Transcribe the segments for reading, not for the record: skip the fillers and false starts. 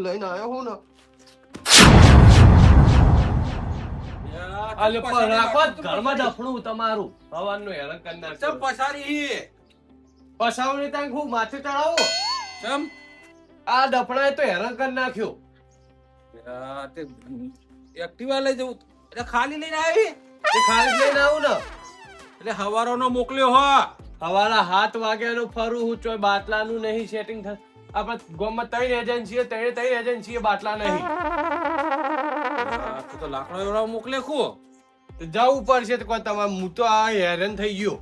લઈને આવ્યો હું ને આલે પણ રાખો ઘરમાં ડફણું તમારું હવાનું હેરાન કરી નાખો ચમ પસારી પસાવણી તાંગ હું માથે ચડાવો ચમ આ ડફણાએ તો હેરાન કરી નાખ્યો તે એક્ટિવા લઈ જવું એટલે ખાલી લઈને આવી તે ખાલી લઈને આવું ને એટલે હવારોનો મોકલ્યો હો હવાના 7 વાગ્યાનું ફરું હું ચોય બાટલાનું નહીં સેટિંગ થાય આપણે ગામમાં 3 એજન્સી ત્રણ એજન્સી બાટલા નહીં તું તો લાકડો એવડા મોકલે ખો તો જવું પડશે તો કોઈ તમારે હું તો આ હેરાન થઈ ગયો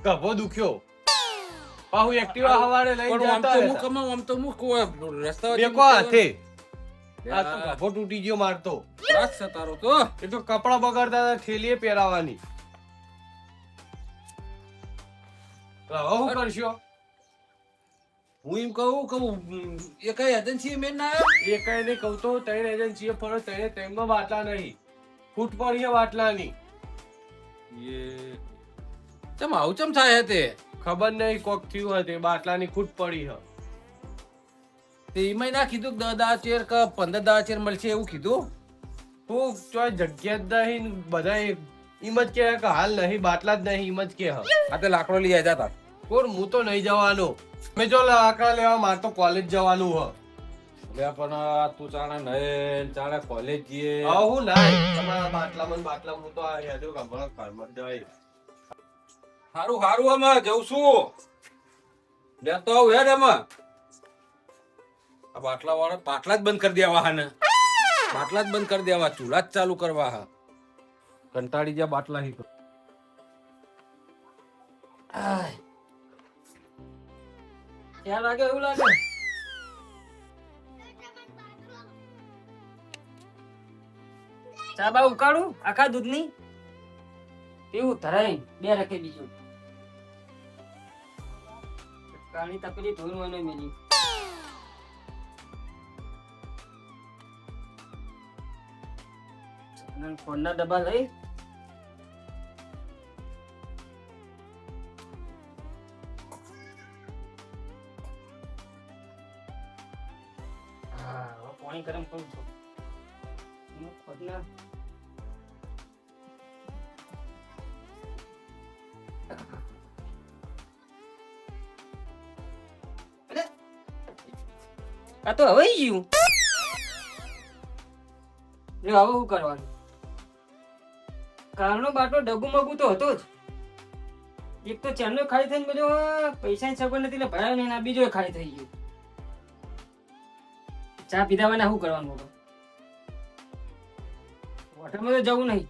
કભો દુખ્યો પાહુ એક્ટિવા હવારે લઈને પણ આમ જતા તો રહેતા. હું કમાઉં, આમ તો હું કોઈ રસ્તા વચ્ચે બેકો હાથે આ તો યાર. કભો તૂટી ગયો મારતો ત્રાસ છે તારો તો એ તો કપડા બગાડતા હતા થેલીએ પહેરાવાની તો હવે શું કરશો હું એમ કહું એ કઈ એજન્સી મેન ના આવ્યો એ કઈ નહીં કહું તો 3 એજન્સીએ ફરો ત્રણમાં બાટલા નહીં ફૂટ પડી બાટલાની એ ચમ આવું ચમ થાય તે ખબર નહીં કોક થયું હતું બાટલાની ખૂટ પડી હ તે એમાં ના કીધું કે 10 ચેર કે 15 ચેર મળશે એવું કીધું હું ચોય જગ્યા જ નહીં બધા એમ જ કે હાલ નહીં બાટલા જ નહીં એમ જ કે હ આ તે લાકડો લઈ આવ્યા તા કોણ હું તો નહીં જવાનો મેં જો લાકડા લેવા માર તો કોલેજ જવાનું હ લે પણ તું ચાણે નહીં ચાણે કોલેજ જઈએ હવે હું નહીં તમારા બાટલા હું તો આ યાદો ગામડા ઘરમાં જાય હારું હારું અમે જઉં છું લેતો આવું હેડ અમે આ બાટલા વાળા બાટલા જ બંધ કરી દેવા હા ને બાટલા જ બંધ કરી દેવા ચૂલા જ ચાલુ કરવા હા કંટાળી ગયા બાટલા હી ક્યાં લાગે એવું લાગે ચા બા ઉકાળું આખા દૂધની પીવું ધરાઈ 2 રકે બીજું કાળી તપેલી ધોરવાનો મેલી ફોનના ડબ્બા લઈ પાણી ગરમ કરું છું ફોનના આ તો હવે ગયું લે હવે શું કરવાનું કારનો બાટલો ડગુ મગુ તો હતો જ એક તો ચારનો ખાલી થઈને બધો પૈસાની સગવડ નથી એટલે ભરાયો નહીં બીજો ખાલી થઈ ગયો ચા પીધા વાના શું કરવાનું બાબા હોટલમાં તો જવું નહીં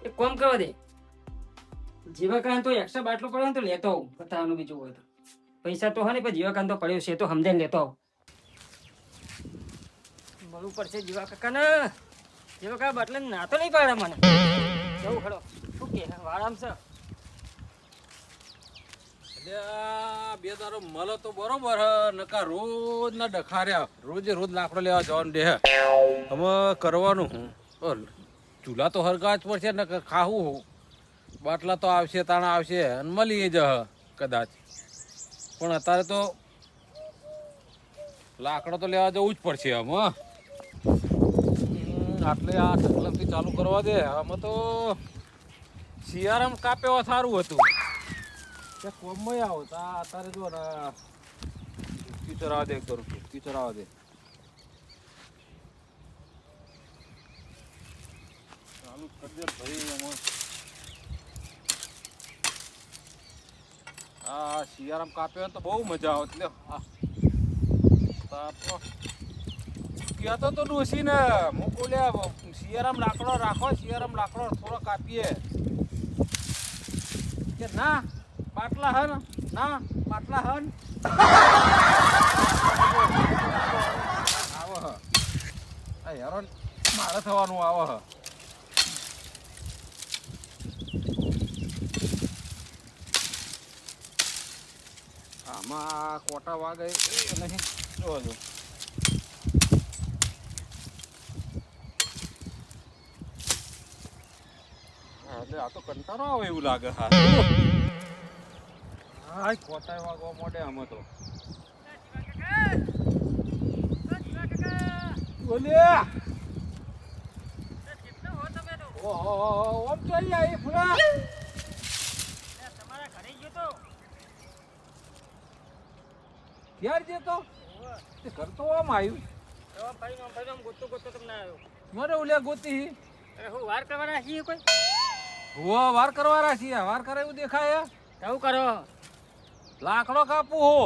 એક કામ કરવા દે જીવાકાન તો એક્સ્ટ્રા બાટલો પડ્યો ને તો લેતો આવું બતાવવાનું બીજું હોય તો પૈસા તો હોય ને પણ જીવાકાન તો પડ્યો છે તો સમજાઈને લેતો આવું મળવું પડશે જીવા કાકાને જીવા કાકા બાટલે ના તો નહીં પાડે મને જવું ખડો શું કે વાળામ છે બે દારો મળે તો બરોબર હ નકા રોજ ના ડખાર્યા રોજે રોજ લાકડો લેવા જવાનું દે હવે કરવાનું હું ચૂલા તો હરગાજ પડશે ને ખાવું બાટલા તો આવશે તાણા આવશે અને મળી જ કદાચ પણ અત્યારે તો લાકડો તો લેવા જવું જ પડશે આમ આટલે આ ઢગલાથી ચાલુ કરવા દે આમાં તો શિયાળામાં કાપ્યા સારું હતું ત્યાં કોમમાં આવો તો અત્યારે જો ને ચૂકી ચરાવા દે કરું ચૂકી ચરાવા દે ચાલુ કરી દે ભાઈ આમાં આ શિયાળામાં કાપ્યો તો બહુ મજા આવે એટલે આપણો કહેતો તો ડોસી ને મૂકો લે શિયાળામાં લાકડો રાખો શિયાળામાં લાકડો થોડો કાપીએ કે ના બાટલા હન ના બાટલા હન આવો હ આ હેરાન મારે થવાનું આવો હ આમાં કોટા વાગે એ નહીં જોજો એટલે આ તો કંટાળો આવે એવું લાગે હા હા કોટા વાગવા મોડે આમાં તો બોલ્યા ઓહો ઓમ તો અહીંયા ફૂલા તમારા ઘરે ગયો તો ક્યાં જતો તે ઘર તો આમ આવ્યું ભાઈ ગોતો તમને આવ્યો મને ઓલે ગોતી અરે હું વાર કરવાના છીએ કોઈ હો વાર કરવાના છીએ વાર કરે એવું દેખાય કેવું કરો લાકડો કાપું હો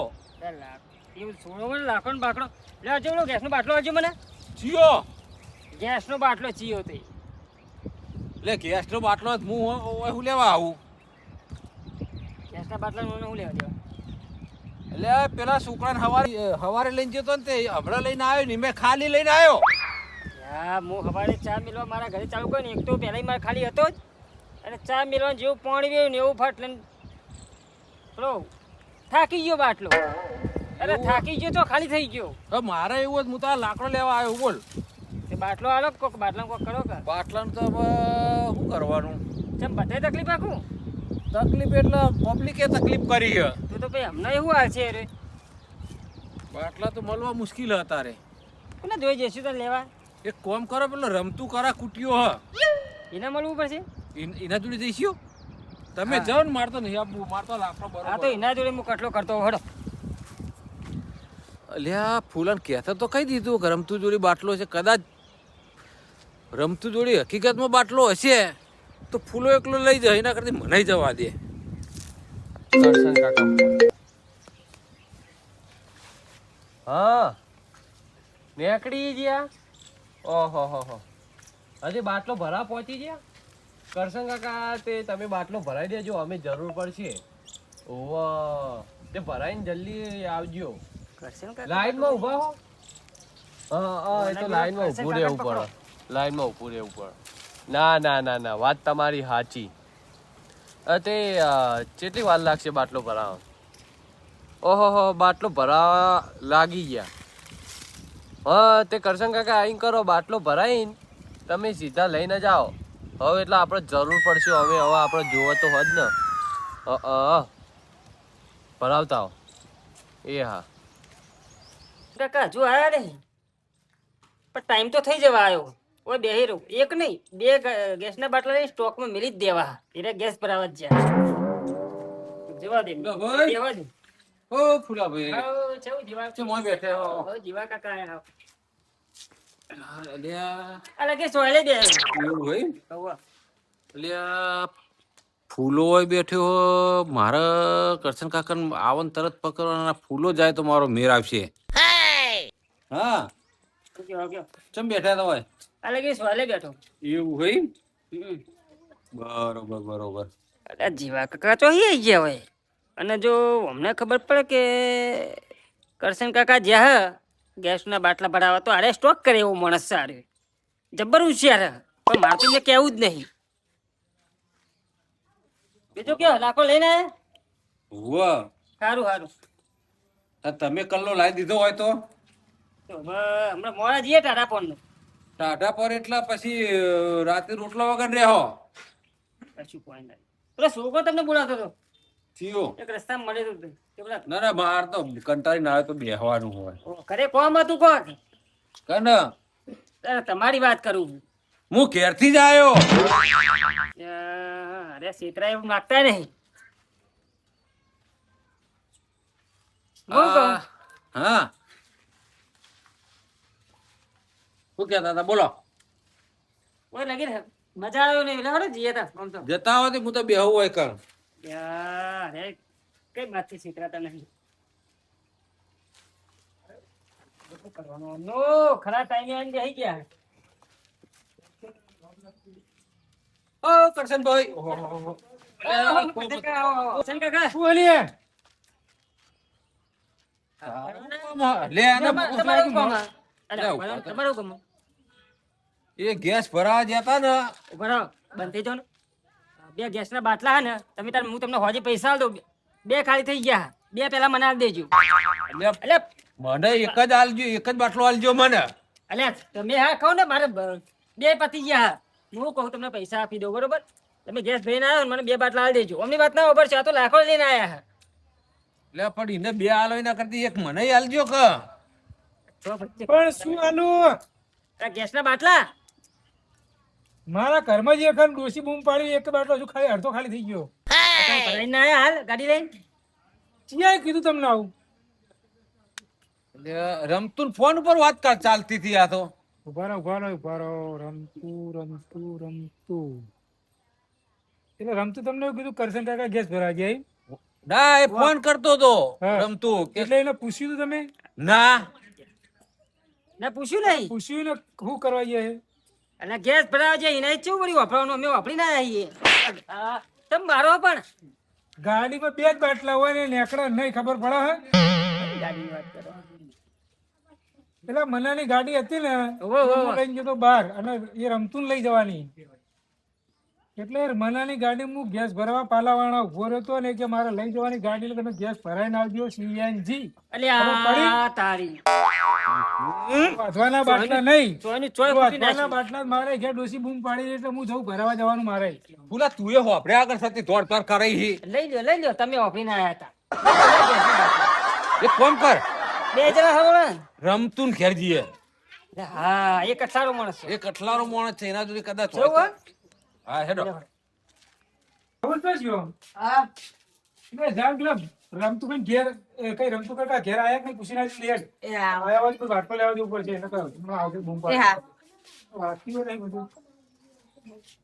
એવું છોડો મને લાકડો ને બાકડો લે હજુ ગેસનો બાટલો હજુ મને જીઓ ગેસનો બાટલો ચીયો તે લે ગેસનો બાટલો જ હું લેવા આવું ગેસના બાટલા મને હું લેવા દેવા એટલે પેલા છોકરાને હવારે લઈને જતો ને તે હમણાં લઈને આવ્યો ને મેં ખાલી લઈને આવ્યો હા હું સવારે ચા મેળવા મારા ઘરે ચાલુ કર્યું ને એક તો પહેલાં મારે ખાલી હતો જ અને ચા મેળવાનું જેવું પાણી વેયું ને એવું ફાટ લઈને પેલો થાકી ગયો બાટલો અરે થાકી ગયો તો ખાલી થઈ ગયો હવે મારે એવું જ હું તો આ લાકડો લેવા આવ્યો બોલ તે બાટલો આલો કોક બાટલામાં કોક કરો કે બાટલાનું તો હવે શું કરવાનું ચમ બધાય તકલીફ આખું તકલીફ એટલે પબ્લિકે તકલીફ કરી છે તો ભાઈ હમણાં એવું હાલ છે રે બાટલા તો મળવા મુશ્કેલ હતા રે કોને જોઈ જઈશું તો લેવા એક કોમ કરો પેલો રમતું કરા કુટીઓ હ એને મળવું પડશે એના જોડે જઈશું તમે જાઓ ને મારતો નહીં આપવું મારતો લાકડો હા તો બરોબર એના જોડે હું કટલો કરતો હડો અલ્યા ફૂલન કહેતા તો કહી દીધું કે રમતું જોડી બાટલો છે કદાચ રમતું જોડી હકીકતમાં બાટલો હશે તો ફૂલો એકલો લઈ જાય એના કરતી મને જવા દે કરશન કાકા હા નેકડી ગયા ઓહો હો હજી બાટલો ભરા પહોંચી ગયા કરશન કાકા તે તમે બાટલો ભરાઈ દેજો અમે જરૂર પડશે ઓહો તે ભરાઈને જલ્દી આવજો લાઈનમાં ઊભા હો હા એ તો લાઈનમાં ઊભું રહેવું પડે લાઈનમાં ઊભું રહેવું પડે ના વાત તમારી સાચી તે કેટલી વાર લાગશે બાટલો ભરાવા ઓહો બાટલો ભરાવા લાગી ગયા હા તે કરશન કાકા આઈને કરો બાટલો ભરાઈને તમે સીધા લઈને જાઓ હવે એટલે આપણે જરૂર પડશે હવે આપણે જોવો તો હોત ને ભરાવતા હો એ હા કાકા હજુ આવ્યા નહીં પણ ટાઈમ તો થઈ જવા આવ્યો ઓય બેહી રહું એક નહીં બે ગેસના બાટલા સ્ટોકમાં મેલી જ દેવા એને ગેસ ભરાવા જ જાય જવા દે ભાઈ. દેવા દે ઓ ફૂલાભાઈ હાઉ, ચેવું જીવા ચો મોય બેઠે હો હવે જીવા કાકા આયા અલ્યા આ લગે સોયલે દે એવું હોય હવા અલ્યા ફૂલો હોય બેઠ્યો હો મારા કરશન કાકા આવન તરત પકડવાના ફૂલો જાય તો મારો મેર આવશે હા ચમ બેઠા તો હોય આ લગે સોયલે બેઠો એવું હોય બરોબર અરે જીવા કાકા તો અહીં ગયા હોય અને જો અમને ખબર પડે કે કરશન કાકા જ્યાં ગેસના બાટલા ભરાવા તો અરે સ્ટોક કરે એવો માણસ સારો જબ્બર હોશિયાર હે. પણ મારે તો મેં કહેવું જ નહીં બીજું કેવો લાખો લઈને આયા વાહ સારું તમે કલ્લો લાવી દીધો હોય તો તો હવે હમણાં મોડા જઈએ ટાટા પોનનું ટાઢા પર એટલા પછી રાતે રોટલા વગર રહેવો કશું કોઈ નહીં પેલો છોકરો તમને બોલાવતો હતો થયો એક રસ્તામાં મળ્યો હતો તે પેલા ના બહાર તો કંટાળી ના આવે તો બેહવાનું હોય ઘરે કોમ હતું કોક કન તારે તમારી વાત કરું હું ઘેરથી જ આવ્યો અરે સીતરા એવું નાખતા નહીં હું કહું હા શું કહેતા હતા બોલો ઓય લગી રહે મજા આવ્યો ને એટલે હડો જઈએ તા આમ તો જતા હોય તો હું તો બેહું હોય કર અરે કઈ બાતથી સીતરાતા નહીં શું કરવાનું નો ખરા ટાઈમે આવીને બેસી ગયા ઓ કરશનભાઈ કરશન કાકા શું બોલીએ લે આને તમારું કામ આ. અરે, તમારું કામ આ. એ ગેસ ભરાવા જતા ને ઉભા રહો બંધ થઈ જાઓ ને બે ગેસના બાટલા હે ને તમે તાર હું તમને હોજે પૈસા આલ દઉં બે ખાલી થઈ ગયા બે પેલા મને આલ દેજો એટલે અલ્યા મને એક જ આલજો એક જ બાટલો આલજો મને અલ્યા તમે હા કહો ને મારે બે પતી ગયા હું કહું તમને પૈસા આપી દઉં બરોબર તમે ગેસ ભરીને આવ્યો ને મને બે બાટલા આલ દેજો અમની વાત ના ખબર છે આ તો લાખો લઈને આયા એટલે પણ એને બે આલો એના કરતી એક મને આલજો કે પણ શું આલું આ ગેસના બાટલા મારા ઘરમાં જે અખંડ ડોસી બૂમ પાડી એક બાટલો હજુ ખાલી અડધો ખાલી થઈ ગયો. તમે ભરાઈને આયા હાલ ગાડી લઈને ચિયાએ કીધું તમને આવું? રમતું ફોન ઉપર વાત ચાલતી હતી આ તો. ઉભા રહો. રમતું એટલે રમતું તમને એવું કીધું કરશન કાકા ગેસ ભરા ગયા એમ? ના એ ફોન કરતો તો હા. રમતું કે એટલે એને પૂછ્યું તું તમે? ના ને પૂછ્યું નહીં પૂછ્યું ને શું કરવા ગયા છે? અને ગેસ ભરાવા જાય એને ચેવું વળી વાપરવાનું અમે વાપરી ના આવીએ તમે મારો પણ ગાડીમાં બે જ બાટલા હોય ને નેકડા નહીં ખબર પડે હે? ગાડીની વાત કરો પેલા મનાની ગાડી હતી ને ઓહો, ઓહો. હું લઈને જતો બહાર અને એ રમતું લઈ જવાની એટલે મનાની ગાડી હું ગેસ ભરવા પાલાવાળા ઉભો રહેતો ને કે મારે લઈ જવાની ગાડી એટલે તમે ગેસ ભરાઈને આવજો સીએનજી અલે ખબર આ તારી વાંધવાના બાટલા નહીં ચોયની ચોય ફૂટી વાંધવાના નાખી બાટલા જ મારે ઘેર ડોસી બૂમ પાડી એટલે હું જઉં ભરાવા જવાનું મારે. ભૂલા તું એ હોપડે આગળ થતી દોડ પર કરી લઈ લ્યો તમે વાપરી ના આયા હતા એક કામ કર બે જણા હો ને રમતું ઘેર જઈએ. હા એક અઠારો માણસ છે એક અઠલારો માણસ છે એના જોડે કદાચ જોવો હોય તો. હા હેડો ખબર તો જો હા મેં જાણ પેલા રમતુભાઈ ઘેર કઈ રમતુ કાકા ઘેર આયા કે નહીં પૂછીને આવી લેટ એ હા આયા હોય તો બાટલો લેવા જવું પડશે એને કહો હમણાં આવશે બૂમ એ પાડી હા વાંચી હોય નહીં બધું.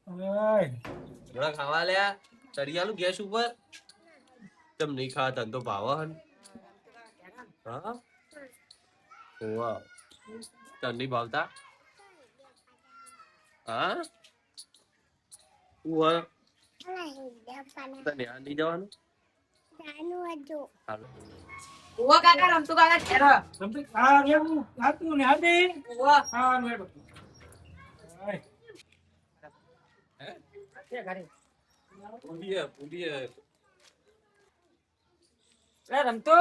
ઓય. થોડા ખાવા લ્યા ચડિયાલું ગેસ ઉપર તમ નહીં ખાતા તો ભાવ હન હા વાહ તને નહીં ભાવતા હા હું તને આ નહીં જવાનું હાલો. ઉવા કાકા રમતું કાકા ખેરો રમતુ આ રેવું હાતું ને હાથે ઉવા હા નેડો. ઓય. એ રમતો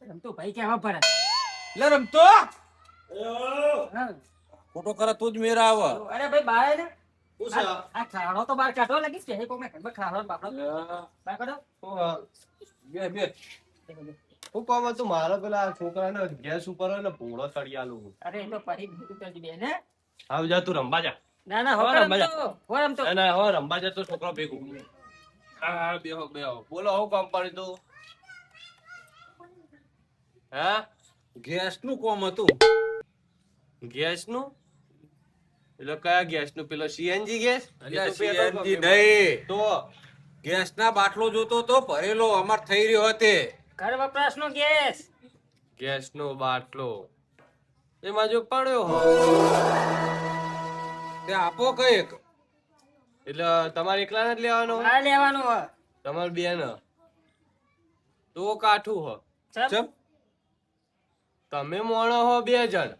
રમતો ભાઈ કેવા પડે લે રમતો હા. ફોટો કરે તું જ મેરા આવે. અરે ભાઈ બાય ને શું છે? આ ખાડો તો બાર કાઢો લાગી છે કોક ને ખબર ખાડો ને બાપડો બાર કાઢો બે બે હું કહું તું મારો પેલા છોકરાને ગેસ ઉપર હોય ને ભૂંગળો ચડિયાલું અરે એ તો પરી બધું કરી દે ને આવ જા તું રમવા જા ના ના હો રમતો અને હવે રમવા જતો છોકરો ભેગું હા બેહો બોલો હું કામ પડી તું હા ગેસ નું કોમ હતું. ગેસ નું એટલે કયા ગેસ નું પેલો સીએનજી ગેસ અલ્યા CNG નહીં. તો ગેસ ના બાટલો જોતો તો ભરેલો અમાર થઈ રહ્યો હતે. ઘર વપરાશ નો ગેસ ગેસ નો બાટલો એમાં જો પડ્યો હો તે આપો કઈક એટલે તમારે એકલા જ લેવાનો આ લેવાનું હો તમારે બેન તો કાઠું હો ચમ ચમ તમે મોણો હો 2 જણ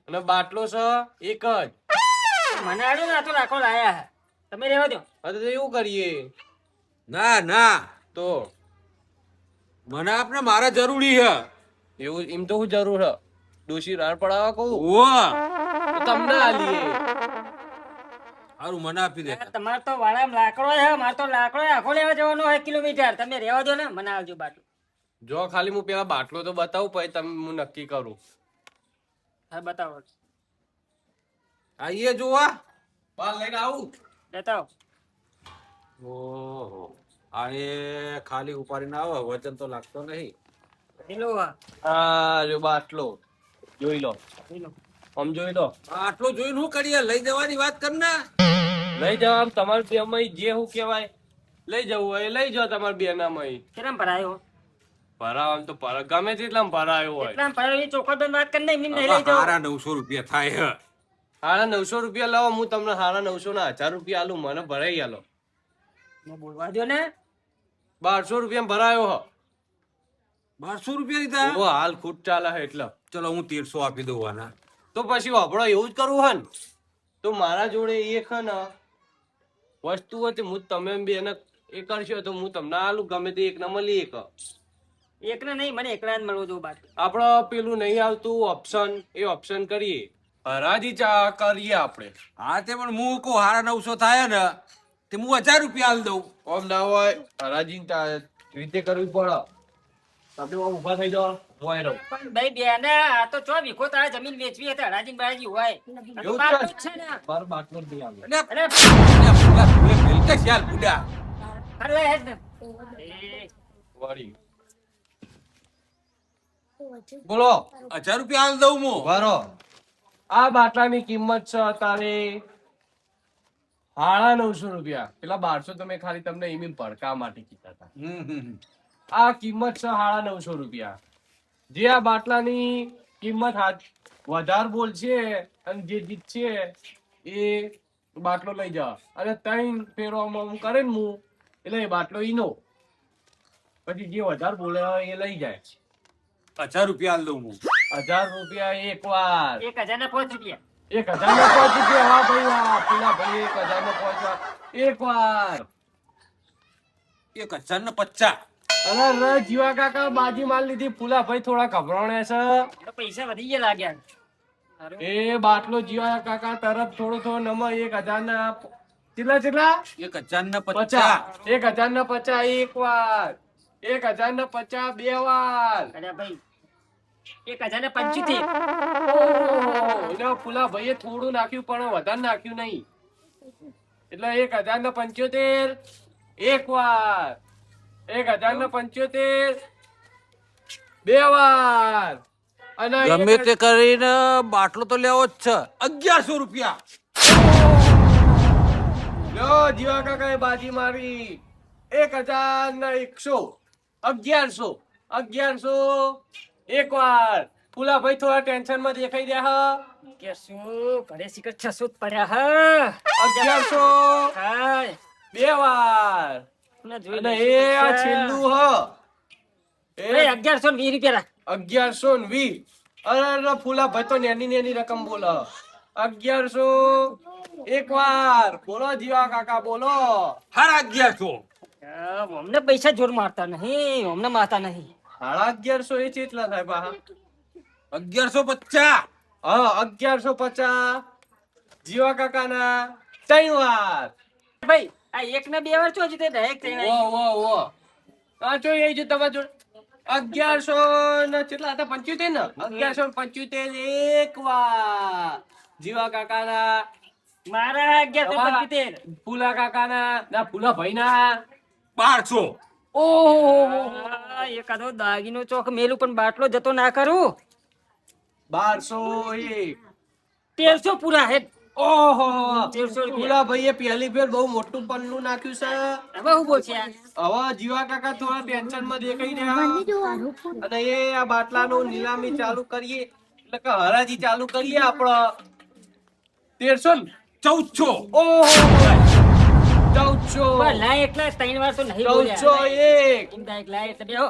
અને બાટલો છે એક જ મને આડો ના તો રાખો લાયા હે. તમે રહેવા દો હવે તો એવું કરીએ ના ના તો મને આપને મારા જરૂરી હે. એવું એમ તો હું જરૂર હ ડોશી રાડ પડાવવા કહું ઓ તો તમને આલીએ હારું મને આપી દે. તમારે તો વાળામાં લાકડો હે મારે તો લાકડો આખો લેવા જવાનો હોય કિલોમીટર તમે રહેવા દો ને મને આવજો બાટલું જો ખાલી હું પેલા બાટલો તો બતાવું પછી તમે હું નક્કી કરું હા બતાવો આઈએ જોવા બાર લઈને આવું. બતાવો ઓહો આને ખાલી ઉપાડીને આવે વજન તો લાગતો નહીં. ઢીલો હા આ જો બાટલો જોઈ લો ઢીલો આમ જોઈ લો આટલો જોઈને શું કરીએ લઈ જવાની વાત કર ને. લઈ જાવ આમ તમારે બે મય જે હું કેવાય લઈ જવું હોય એ લઈ જાઓ તમારે બે ના મય કેટલામ ભરાયો ભરાવ આમ તો ગમે તેટલા ભરાયો હોય કેટલામ ભરાયો ચોખટ બંધ વાત કરી નહીં નહીં લઈ જાઓ હારા 900 રૂપિયા થાય હે. હારા 900 રૂપિયા લાવો હું તમને હારા 900 ના 1000 રૂપિયા આલું મને ભરાઈ આલો મેં બોલવા દો ને 1200 રૂપિયા ભરાયો હ 1200 રૂપિયા લીધા. ઓહો, હાલ ખૂટ ચાલે છે એટલે ચલો હું 1300 આપી દઉં આના. તો પછી વાપરો એવું જ કરવું હન તો મારા જોડે એક હે ને વસ્તુ હતી હું તમે બે ને એ કરશો તો હું તમને આલું ગમે તે એક ના મળી એક એકને નહીં મને એકલા જ મળવું જોવું બાટલું આપડે પેલું નહીં આવતું ઓપ્શન એ ઓપ્શન કરીએ હરાજી ચા કરીએ આપણે હા તે પણ હું કહું હારા 900 થાય ને તે હું 1000 રૂપિયા આલ દઉં. ઓમ ના હોય હરાજી રીતે કરવી પડે તમે ઊભા થઈ જાઓ હોય રહો. પણ ભાઈ બેને આ તો ચો વીખો તારે જમીન વેચવી હતી હરાજી બારાજી હોય આ તો એવું બાટલો છે? જ છે ને મારો બાટલો જ નહીં આવે. અને અરે ભૂલા મિલકે શ્યાલ બુડા. હરલે હેડ ને. વળી. બોલો 1000 રૂપિયા હાલ દઉં હું. બરો આ બાટલાની કિંમત છે અત્યારે 950 રૂપિયા. પેલા 1200 તમે ખાલી તમને એમ ભડકા માટે કીધા હતા. આ કિંમત છે 950 રૂપિયા. જે આ બાટલાની કિંમત વધારે બોલશે અને જે જીતશે એ બાટલો લઈ જા અને 3 ફેરવામાં કરે ને હું એટલે એ બાટલો ઈનો પછી જે વધારે બોલે એ લઈ જાય. 1000 રૂપિયા હાલ દઉં હું. 1000 રૂપિયા એક વાર. 1000 ના 5 રૂપિયા 1000 ને 5 રૂપિયા. હા ભાઈ હા પેલા ભાઈ 1000 ને 5 વાર એક વાર. 1050. અરે રે જીવા કાકા બાજી માર લીધી. ફૂલા ભાઈ થોડા ગભરાણે છે. તો પૈસા વધી ગયા લાગ્યા હારું. એ બાટલો જીવા કાકા તરત થોડો નમો 1000 ના કેટલા 1050. 1000 ના 50 એક વાર. 1000 ના 50 બે વાર. અરે ભાઈ 1000 ને 75 એટલે ફૂલા ભાઈએ થોડું નાખ્યું પણ વધારે નાખ્યું નહીં એટલે 1075 એક વાર. 1075 બે વાર. અને ગમે તે કરીને બાટલો તો લેવો જ છે. 1100 રૂપિયા. લ્યો જીવા કાકાએ બાજી મારી. 1100 1100 એક વાર. ફૂલા ભાઈ થોડા ટેન્શન માં દેખાઈ રહ્યા. કે શું ઘરે શિખર 600 જ પડ્યા હા 1100 હાય બે વાર. ના જોઈ અને લઈશું એ આ પૈસા. છેલ્લું હ ભાઈ 1120 રૂપિયા રાખ 1120. અરે ફૂલા ભાઈ તો નેની રકમ બોલો. 1100 એક વાર. બોલો જીવા કાકા બોલો. હારા 1100. અમને પૈસા જોર મારતા નહીં અમને મારતા નહીં 1150 એ ચેટલા થાય પાહા? 1150. હા 1150 જીવા કાકાના 3 વાર. ભાઈ આ એક ના 2 વાર ચો જીતે ડાયરેક્ટ વો કાચો એ જો તમાર જોડે 1100 ને કેટલા હતા 75 ને 1175 એક વાર. જીવા કાકાના મારા 1175 ફૂલા કાકાના ના ફૂલા ભાઈના 1200. ઓહો એકાદો દાગીનો ચોક મેલું પણ બાટલો જતો ના કરું 1201. 1300 પૂરા હે ઓહો 1300 રૂપિયા. ફૂલા ભાઈએ પહેલી ફેર બહુ મોટું પન્નું નાખ્યું છે. હવે હું બોલ છે આ? હવે જીવા કાકા થોડા ટેન્શન માં દેખાઈ રહ્યા અને એ આ બાટલાનું નીલામી ચાલુ કરીએ એટલે કે હરાજી ચાલુ કરીએ આપણે 1300 ઓહો 1400 બસ લાય એટલા 3 વાર તો નહીં બોલ્યા 1401 ઇન્દાયક લાય એટલે બેહો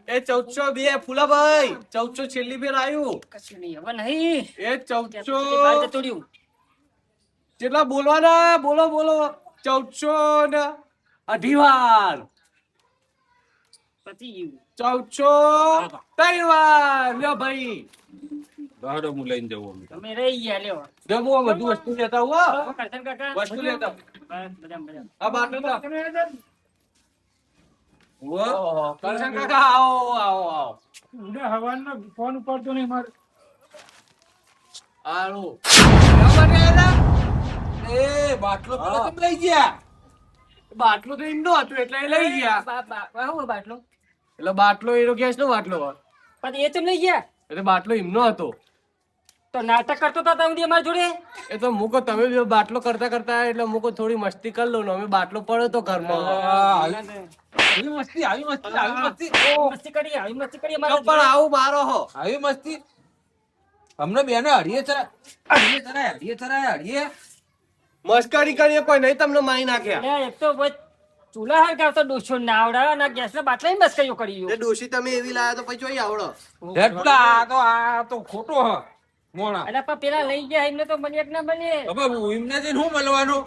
એ 1402 ફૂલાભાઈ 1400 છેલ્લી ફેર આવ્યું કશું નહીં હવે નહીં એ બહાર 1400 જતું રહ્યું. કેટલા બોલવાના બોલો 1400 ને અઢી વાર પતી ગયું 1400 ત્રણ વાર લ્યો ભાઈ દાડો હું લઈને જવું. તમે રહી ગયા લ્યો જમો બધું વસ્તુ લેતા હો આવો કરશન કાકા વસ્તુ લેતા બસ બધા આ બાટલો તો ઓહો. કરશન કાકા આવો ઉડે હવાનો ફોન ઉપાડતો નહીં મારે આલો એ બાટલો પેલો કેમ લઈ ગયા? બાટલો તો એમનો હતો એટલે એ લઈ ગયા હું બાટલો એટલે બાટલો એનો ગેસ નો બાટલો પણ એ તો લઈ ગયા એટલે બાટલો એમનો હતો તો નાટક કરતો તો તમે અમારી જોડે એ તો મૂકો તમે બે બાટલો કરતા એટલે મૂકો થોડી મસ્તી કરી લો ને અમે બાટલો પડ્યો તો ઘરમાં આવી મસ્તી આવી મસ્તી આવી મસ્તી. મસ્તી કરી આવી મસ્તી કરી તો અમારા પણ આવું મારો હો આવી મસ્તી. અમને બેને હડીએ ચરાય. મસ્કરી કરીએ કોઈ નહીં તમને મારી નાખ્યા જોડે. એક તો બસ ચૂલા હાર કરતો ડોસો નાવડા અને ગેસ ના બાટલા બસ કયો કરી એ ડોશી તમે એવી લાયા તો પછી જોઈ આવડો હેડલા, આ તો ખોટો હ મોણા. અને પણ પેલા લઈ ગયા એમને તો બને કે ના બને હવે એમને જઈને શું મળવાનું?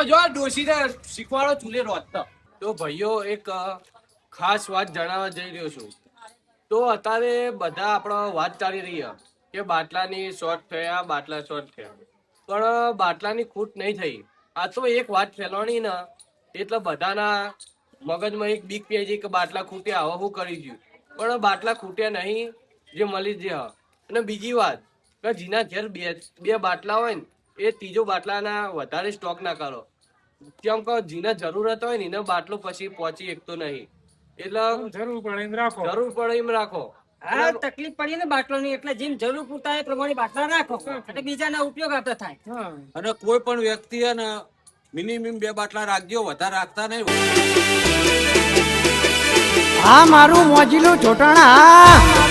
જો ડોશીને શીખવાડો ચૂલે રોજતા તો ભાઈઓ એક ખાસ વાત જણાવવા જઈ રહ્યો છું તો અત્યારે બધા આપણા વાત ચાલી રહી છે કે બાટલાની શોર્ટ થયા પણ બાટલાની ખૂટ નહીં થઈ આ તો એક વાત ફેલાણી ને એટલે બધાના મગજમાં એક બીક પે છે કે બાટલા ખૂટ્યા હવે શું કરી ગયું, પણ બાટલા ખૂટ્યા નહીં, જે મળી જ ગયા. અને બીજી વાત કે જેના ઘેર બે બાટલા હોય ને એ ત્રીજો બાટલાના વધારે સ્ટોક ના કરો, કેમ કે જેને જરૂરત હોય ને એને બાટલો પછી પહોંચી શકતો નહીં, એટલે જરૂર પડે એમ રાખો. જરૂર પડે એમ રાખો. હા તકલીફ પડી ને બાટલોની એટલે જેમ જરૂર પૂરતા એ પ્રમાણે બાટલા રાખો એટલે બીજાના ઉપયોગ આપણે થાય. હા અને કોઈ પણ વ્યક્તિ હે ને મિનિમમ 2 બાટલા રાખજો, વધારે રાખતા નહીં. આ મારું મોજીલું ચોટણા